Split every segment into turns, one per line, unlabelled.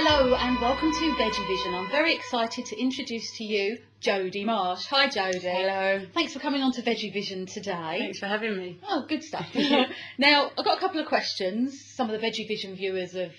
Hello and welcome to VeggieVision. I'm very excited to introduce to you Jodie Marsh. Hi Jodie.
Hello.
Thanks for coming on to VeggieVision today.
Thanks for having me.
Oh, good stuff. Now, I've got a couple of questions. Some of the VeggieVision viewers have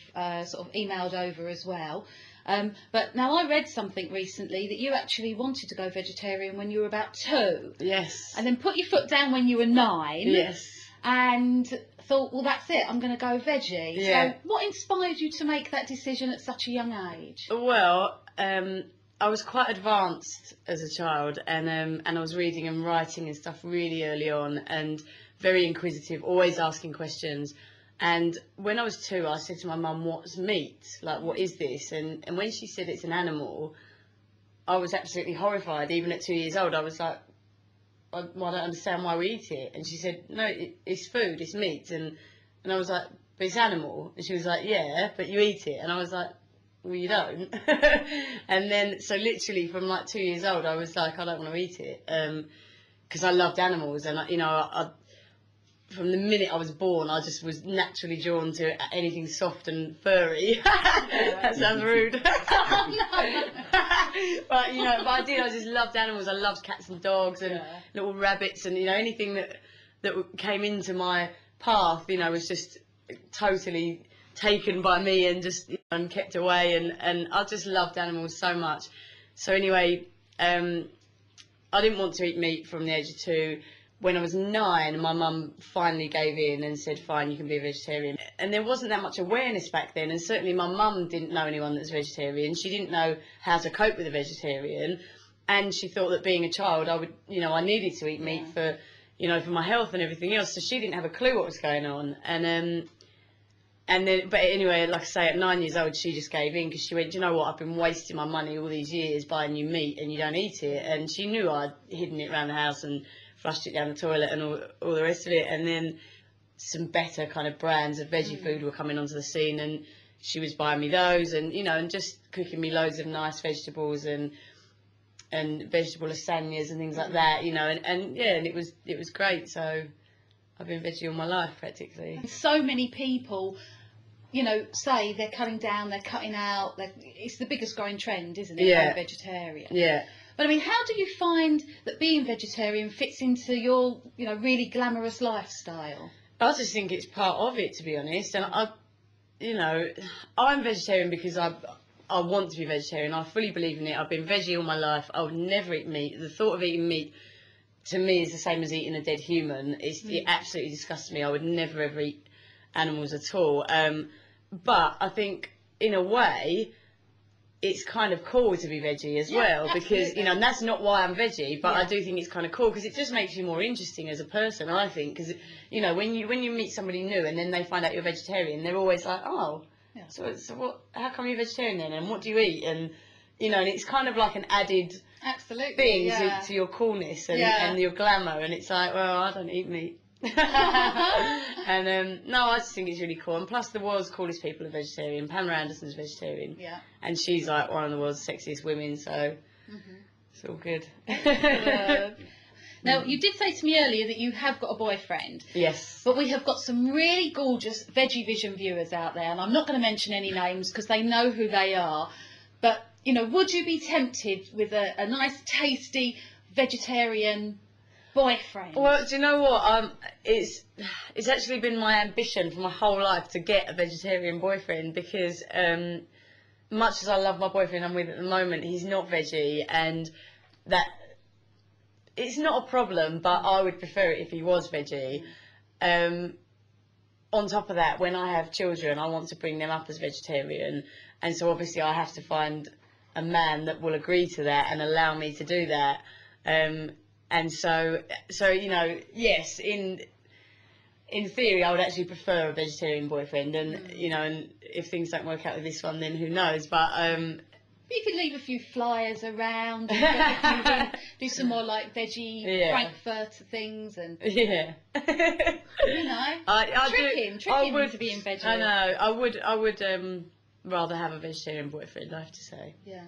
sort of emailed over as well. But now I read something recently that you actually wanted to go vegetarian when you were about 2.
Yes.
And then put your foot down when you were 9.
Yes.
And thought, well, that's it, I'm going to go veggie.
Yeah.
So what inspired you to make that decision at such a young age?
Well, I was quite advanced as a child, and I was reading and writing and stuff really early on, and very inquisitive, always asking questions. And when I was 2, I said to my mum, "What's meat? Like, what is this?" And when she said it's an animal, I was absolutely horrified. Even at 2 years old, I was like, I don't understand why we eat it. And she said, no, it's food, it's meat. And I was like, but it's animal. And she was like, yeah, but you eat it. And I was like, well, you don't. And then, so literally from like 2 years old, I was like, I don't want to eat it. Because I loved animals. And, I from the minute I was born, I just was naturally drawn to anything soft and furry. That sounds rude. But I did. I just loved animals. I loved cats and dogs and little rabbits and anything that came into my path. Was just totally taken by me and just and kept away. And I just loved animals so much. So anyway, I didn't want to eat meat from the age of 2. When I was 9, my mum finally gave in and said, fine, you can be a vegetarian. And there wasn't that much awareness back then, and certainly my mum didn't know anyone that was vegetarian. She didn't know how to cope with a vegetarian, and she thought that being a child, I needed to eat meat for my health and everything else, so she didn't have a clue what was going on. But anyway, like I say, at 9 years old, she just gave in because she went, "Do you know what, I've been wasting my money all these years buying you meat and you don't eat it." And she knew I'd hidden it around the house and flushed it down the toilet and all the rest of it. And then some better kind of brands of veggie food were coming onto the scene, and she was buying me those and and just cooking me loads of nice vegetables and vegetable lasagnas and things like that, and it was great. So I've been veggie all my life practically.
And so many people say they're cutting down, they're cutting out, it's the biggest growing trend, isn't it?
Yeah.
Going vegetarian.
Yeah.
But I mean, how do you find that being vegetarian fits into your, really glamorous lifestyle?
I just think it's part of it, to be honest. And I'm vegetarian because I want to be vegetarian. I fully believe in it. I've been veggie all my life. I would never eat meat. The thought of eating meat, to me, is the same as eating a dead human. It absolutely disgusts me. I would never ever eat animals at all. But I think, in a way, it's kind of cool to be veggie as well, because and that's not why I'm veggie, but I do think it's kind of cool because it just makes you more interesting as a person, I think, because when you meet somebody new and then they find out you're vegetarian, they're always like, oh, so what, how come you're vegetarian then, and what do you eat? And and it's kind of like an added thing to your coolness and your glamour, and it's like, well, I don't eat meat. And no, I just think it's really cool. And plus, the world's coolest people are vegetarian. Pamela Anderson's vegetarian, and she's like one of the world's sexiest women. So it's all good.
Now, you did say to me earlier that you have got a boyfriend.
Yes.
But we have got some really gorgeous VeggieVision viewers out there, and I'm not going to mention any names because they know who they are. But would you be tempted with a nice, tasty vegetarian boyfriend?
Well, do you know what? It's actually been my ambition for my whole life to get a vegetarian boyfriend, because much as I love my boyfriend I'm with at the moment, he's not veggie, and that it's not a problem, but I would prefer it if he was veggie. On top of that, when I have children, I want to bring them up as vegetarian, and so obviously I have to find a man that will agree to that and allow me to do that. And so yes, in theory, I would actually prefer a vegetarian boyfriend, and and if things don't work out with this one, then who knows? But
you could leave a few flyers around, and do some more like veggie Frankfurt things, and trick him into being veggie.
I know, I would rather have a vegetarian boyfriend, I have to say.
Yeah.